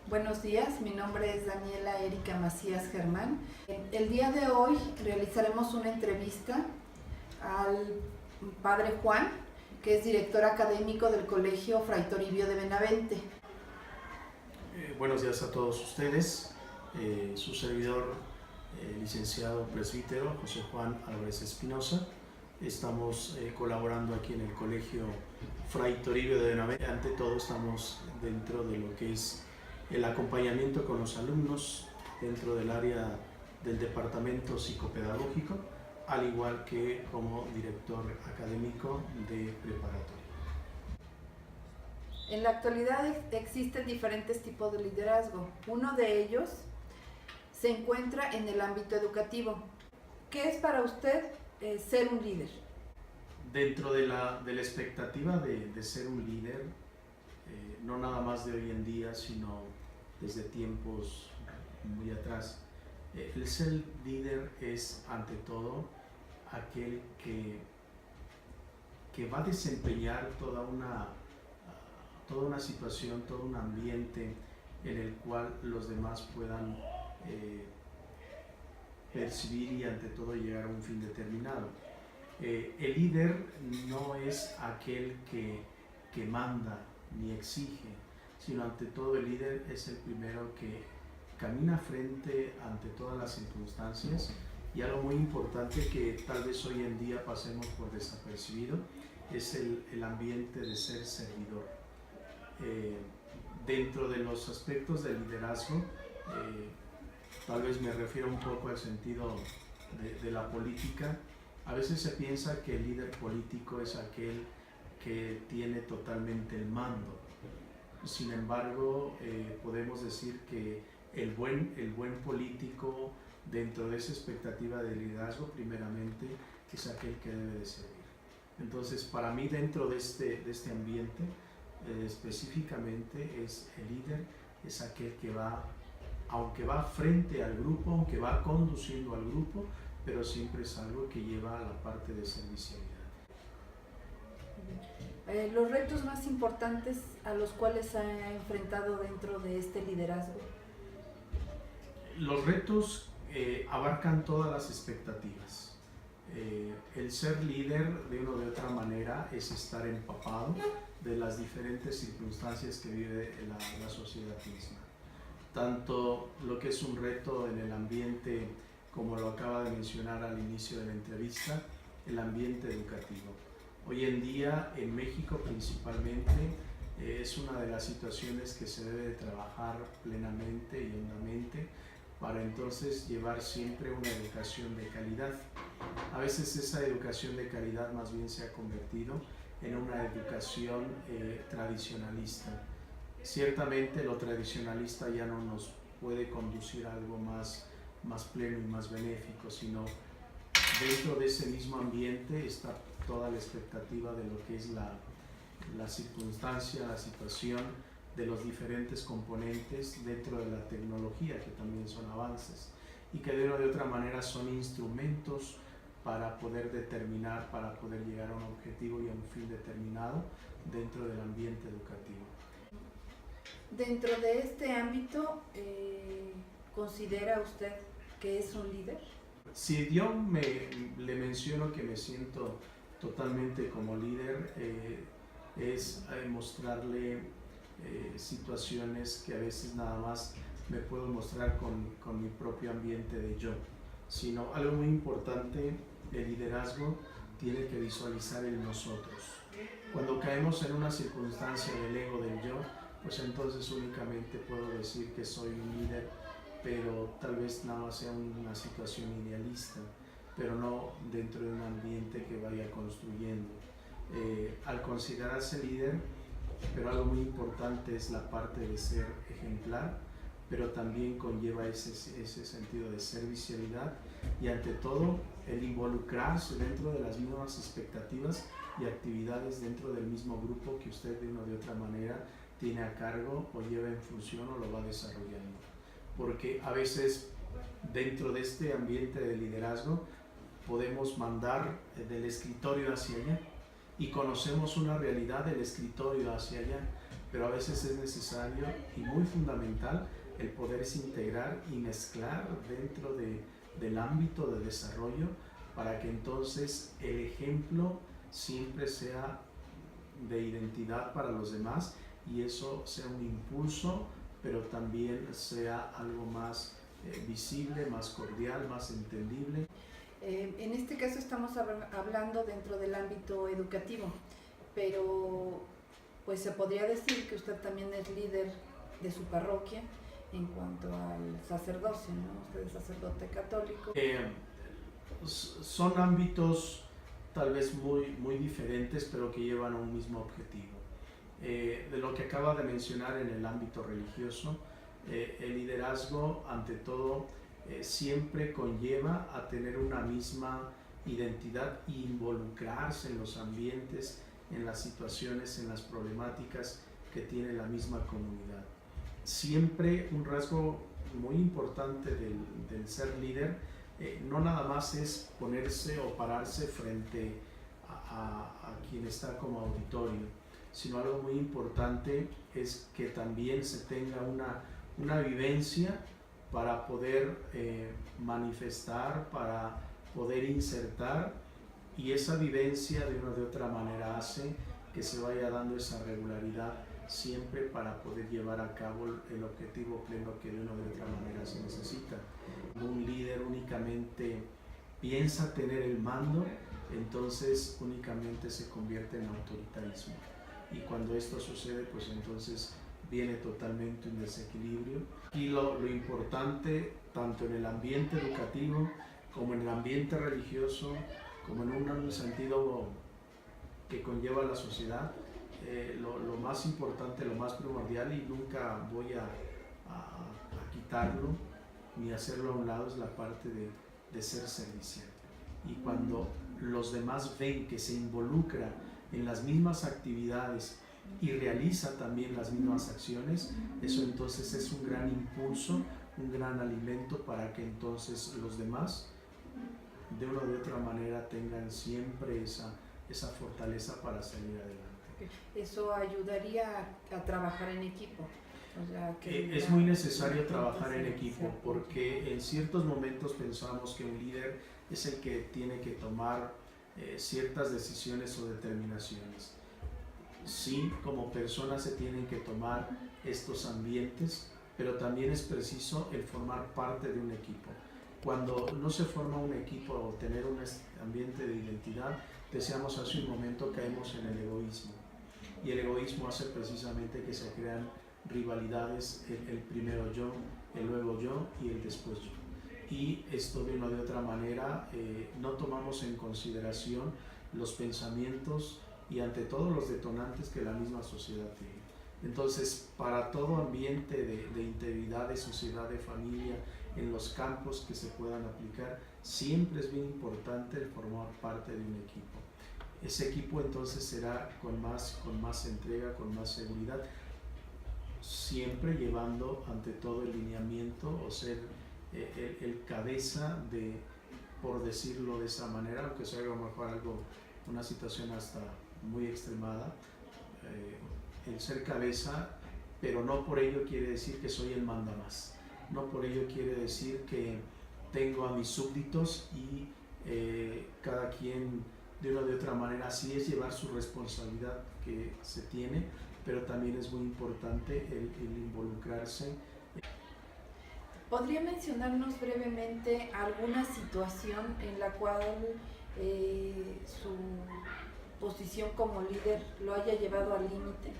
Buenos días, mi nombre es Daniela Erika Macías Germán. El día de hoy realizaremos una entrevista al padre Juan, que es director académico del Colegio Fray Toribio de Benavente. Buenos días a todos ustedes. Su servidor, licenciado presbítero José Juan Álvarez Espinosa. Estamos colaborando aquí en el Colegio Fray Toribio de Benavente. Ante todo estamos dentro de lo que es el acompañamiento con los alumnos dentro del área del departamento psicopedagógico, al igual que como director académico de preparatoria. En la actualidad existen diferentes tipos de liderazgo. Uno de ellos se encuentra en el ámbito educativo. ¿Qué es para usted ser un líder? Dentro de la expectativa de ser un líder, no nada más de hoy en día, sino desde tiempos muy atrás, el ser líder es ante todo aquel que va a desempeñar toda una situación, todo un ambiente en el cual los demás puedan percibir y ante todo llegar a un fin determinado. El líder no es aquel que manda ni exige, sino ante todo el líder es el primero que camina frente ante todas las circunstancias. Y algo muy importante que tal vez hoy en día pasemos por desapercibido es el ambiente de ser servidor. Dentro de los aspectos del liderazgo, tal vez me refiero un poco al sentido de la política. A veces se piensa que el líder político es aquel que tiene totalmente el mando. Sin embargo, podemos decir que el buen político, dentro de esa expectativa de liderazgo, primeramente, es aquel que debe de servir. Entonces, para mí, dentro de este ambiente, específicamente, es el líder, es aquel que va, aunque va frente al grupo, aunque va conduciendo al grupo, pero siempre es algo que lleva a la parte de servicialidad. Los retos más importantes a los cuales se ha enfrentado dentro de este liderazgo. Los retos abarcan todas las expectativas. El ser líder, de una u otra manera, es estar empapado de las diferentes circunstancias que vive la sociedad misma. Tanto lo que es un reto en el ambiente, como lo acaba de mencionar al inicio de la entrevista, el ambiente educativo. Hoy en día, en México principalmente, es una de las situaciones que se debe de trabajar plenamente y hondamente para entonces llevar siempre una educación de calidad. A veces esa educación de calidad más bien se ha convertido en una educación tradicionalista. Ciertamente lo tradicionalista ya no nos puede conducir a algo más pleno y más benéfico, sino dentro de ese mismo ambiente está toda la expectativa de lo que es la circunstancia, la situación de los diferentes componentes dentro de la tecnología, que también son avances y que de una de otra manera son instrumentos para poder determinar, para poder llegar a un objetivo y a un fin determinado dentro del ambiente educativo. Dentro de este ámbito, ¿considera usted que es un líder? Si yo le menciono que me siento totalmente como líder, es mostrarle situaciones que a veces nada más me puedo mostrar con mi propio ambiente de yo, sino algo muy importante, el liderazgo tiene que visualizar el nosotros. Cuando caemos en una circunstancia del ego del yo, pues entonces únicamente puedo decir que soy un líder, pero tal vez nada más sea una situación idealista, pero no dentro de un ambiente que vaya construyendo. Al considerarse líder, pero algo muy importante es la parte de ser ejemplar, pero también conlleva ese sentido de servicialidad y ante todo el involucrarse dentro de las mismas expectativas y actividades dentro del mismo grupo que usted de una o de otra manera tiene a cargo o lleva en función o lo va desarrollando. Porque a veces dentro de este ambiente de liderazgo podemos mandar del escritorio hacia allá y conocemos una realidad del escritorio hacia allá, pero a veces es necesario y muy fundamental el poderse integrar y mezclar dentro del ámbito de desarrollo para que entonces el ejemplo siempre sea de identidad para los demás y eso sea un impulso, pero también sea algo más visible, más cordial, más entendible. En este caso estamos hablando dentro del ámbito educativo, pero pues se podría decir que usted también es líder de su parroquia en cuanto al sacerdocio, ¿no? Usted es sacerdote católico. Son ámbitos tal vez muy diferentes, pero que llevan a un mismo objetivo. De lo que acaba de mencionar en el ámbito religioso, el liderazgo ante todo siempre conlleva a tener una misma identidad e involucrarse en los ambientes, en las situaciones, en las problemáticas que tiene la misma comunidad. Siempre un rasgo muy importante del ser líder no nada más es ponerse o pararse frente a quien está como auditorio, sino algo muy importante es que también se tenga una vivencia para poder manifestar, para poder insertar, y esa vivencia de una u otra manera hace que se vaya dando esa regularidad siempre para poder llevar a cabo el objetivo pleno que de una u otra manera se necesita. Un líder únicamente piensa tener el mando, entonces únicamente se convierte en autoritarismo. Y cuando esto sucede, pues entonces viene totalmente un desequilibrio. Y lo importante, tanto en el ambiente educativo como en el ambiente religioso, como en un sentido que conlleva la sociedad, lo más importante, lo más primordial, y nunca voy a quitarlo ni hacerlo a un lado, es la parte de ser servicial. Y cuando los demás ven que se involucra en las mismas actividades y realiza también las mismas acciones, eso entonces es un gran impulso, un gran alimento para que entonces los demás de una u otra manera tengan siempre esa fortaleza para salir adelante. Eso ayudaría a trabajar en equipo. O sea, que es muy necesario trabajar en equipo porque en ciertos momentos pensamos que un líder es el que tiene que tomar ciertas decisiones o determinaciones. Sí, como personas se tienen que tomar estos ambientes, pero también es preciso el formar parte de un equipo. Cuando no se forma un equipo o tener un ambiente de identidad, decíamos hace un momento, caemos en el egoísmo. Y el egoísmo hace precisamente que se crean rivalidades, el primero yo, el luego yo y el después yo. Y esto de una de otra manera no tomamos en consideración los pensamientos y ante todo los detonantes que la misma sociedad tiene. Entonces, para todo ambiente de integridad, de sociedad, de familia, en los campos que se puedan aplicar, siempre es bien importante el formar parte de un equipo. Ese equipo entonces será con más entrega, con más seguridad, siempre llevando ante todo el lineamiento o ser el cabeza de, por decirlo de esa manera, aunque sea a lo mejor una situación hasta muy extremada, el ser cabeza, pero no por ello quiere decir que soy el mandamás, no por ello quiere decir que tengo a mis súbditos y cada quien de una u otra manera, sí es llevar su responsabilidad que se tiene, pero también es muy importante el involucrarse. ¿Podría mencionarnos brevemente alguna situación en la cual su posición como líder lo haya llevado al límite?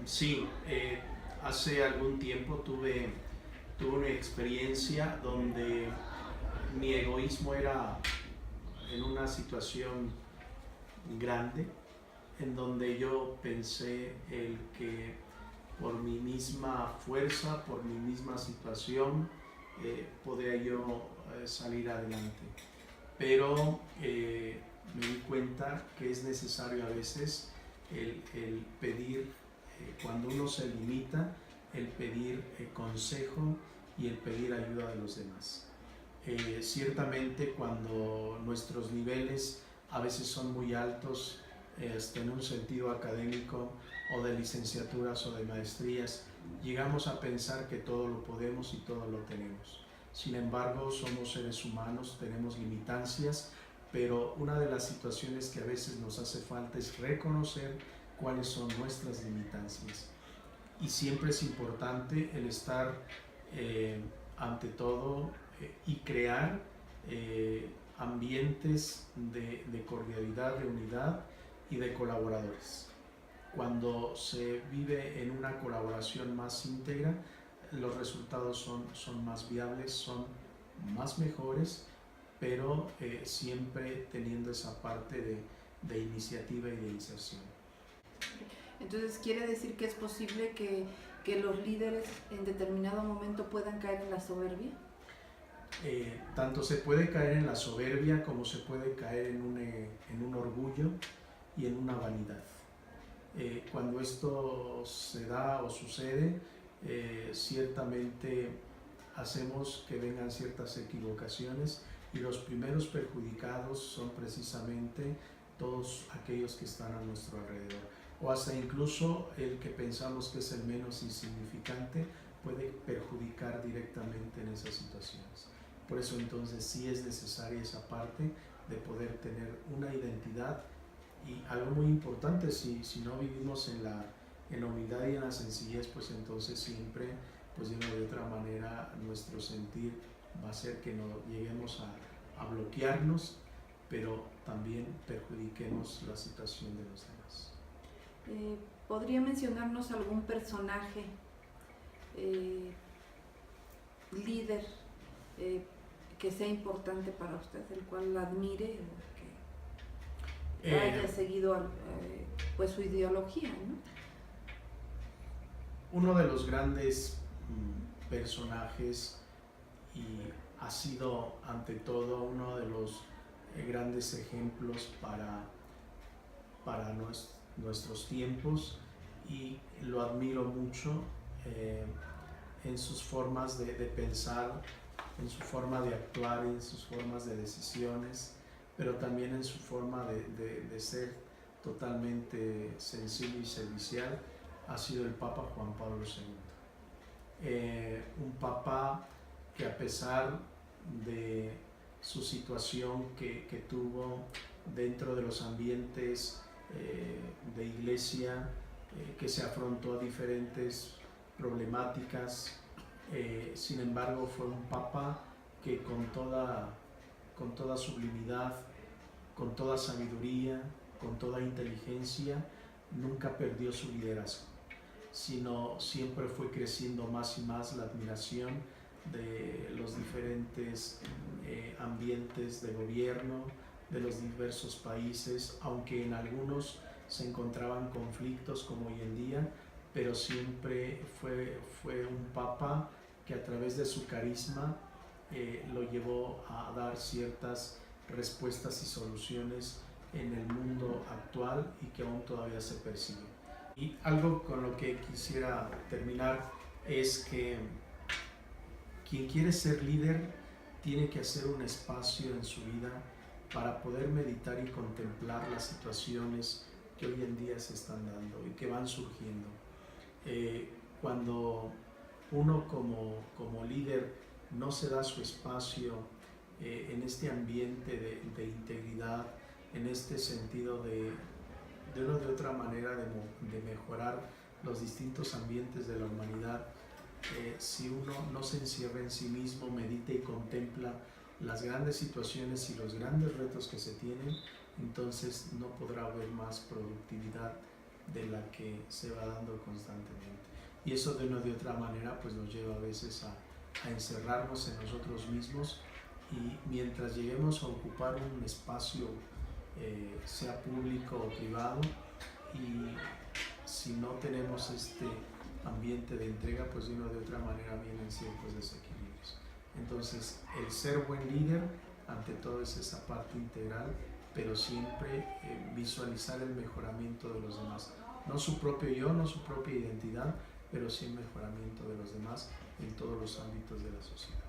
Sí, hace algún tiempo tuve una experiencia donde mi egoísmo era en una situación grande, en donde yo pensé el que por mi misma fuerza, por mi misma situación, podría yo salir adelante. Pero me di cuenta que es necesario a veces el pedir, cuando uno se limita, el pedir consejo y el pedir ayuda de los demás. Ciertamente cuando nuestros niveles a veces son muy altos en un sentido académico o de licenciaturas o de maestrías, llegamos a pensar que todo lo podemos y todo lo tenemos. Sin embargo, somos seres humanos, tenemos limitancias, pero una de las situaciones que a veces nos hace falta es reconocer cuáles son nuestras limitancias. Y siempre es importante el estar ante todo y crear ambientes de cordialidad, de unidad y de colaboradores. Cuando se vive en una colaboración más íntegra, los resultados son más viables, son más mejores, pero siempre teniendo esa parte de iniciativa y de inserción. Entonces, ¿quiere decir que es posible que los líderes en determinado momento puedan caer en la soberbia? Tanto se puede caer en la soberbia como se puede caer en un orgullo y en una vanidad. Cuando esto se da o sucede, ciertamente hacemos que vengan ciertas equivocaciones y los primeros perjudicados son precisamente todos aquellos que están a nuestro alrededor, o hasta incluso el que pensamos que es el menos insignificante puede perjudicar directamente en esas situaciones. Por eso entonces sí es necesaria esa parte de poder tener una identidad. Y algo muy importante, si no vivimos en la humildad y en la sencillez, pues entonces siempre, pues de una u otra manera, nuestro sentir va a ser que no lleguemos a bloquearnos, pero también perjudiquemos la situación de los demás. ¿Podría mencionarnos algún personaje líder que sea importante para usted, el cual la admire o que haya seguido pues su ideología, ¿no? Uno de los grandes personajes y ha sido ante todo uno de los grandes ejemplos para nuestros tiempos, y lo admiro mucho en sus formas de pensar, en su forma de actuar, en sus formas de decisiones, pero también en su forma de ser totalmente sensible y servicial. Ha sido el Papa Juan Pablo II. Un Papa que, a pesar de su situación que tuvo dentro de los ambientes de iglesia, que se afrontó a diferentes problemáticas, sin embargo fue un Papa que con toda sublimidad, con toda sabiduría, con toda inteligencia, nunca perdió su liderazgo, sino siempre fue creciendo más y más la admiración de los diferentes ambientes de gobierno de los diversos países, aunque en algunos se encontraban conflictos como hoy en día, pero siempre fue un Papa que a través de su carisma lo llevó a dar ciertas respuestas y soluciones en el mundo actual y que aún todavía se persigue. Y algo con lo que quisiera terminar es que quien quiere ser líder tiene que hacer un espacio en su vida para poder meditar y contemplar las situaciones que hoy en día se están dando y que van surgiendo. Cuando uno como líder no se da su espacio en este ambiente de integridad, en este sentido de una de otra manera de mejorar los distintos ambientes de la humanidad, si uno no se encierra en sí mismo, medita y contempla las grandes situaciones y los grandes retos que se tienen, entonces no podrá haber más productividad de la que se va dando constantemente. Y eso de una de otra manera pues nos lleva a veces a encerrarnos en nosotros mismos, y mientras lleguemos a ocupar un espacio, sea público o privado, y si no tenemos este ambiente de entrega, pues de una de otra manera vienen ciertos desequilibrios. Entonces, el ser buen líder, ante todo, es esa parte integral, pero siempre visualizar el mejoramiento de los demás. No su propio yo, no su propia identidad, pero sí el mejoramiento de los demás en todos los ámbitos de la sociedad.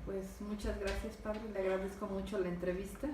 Pues muchas gracias, padre. Le agradezco mucho la entrevista.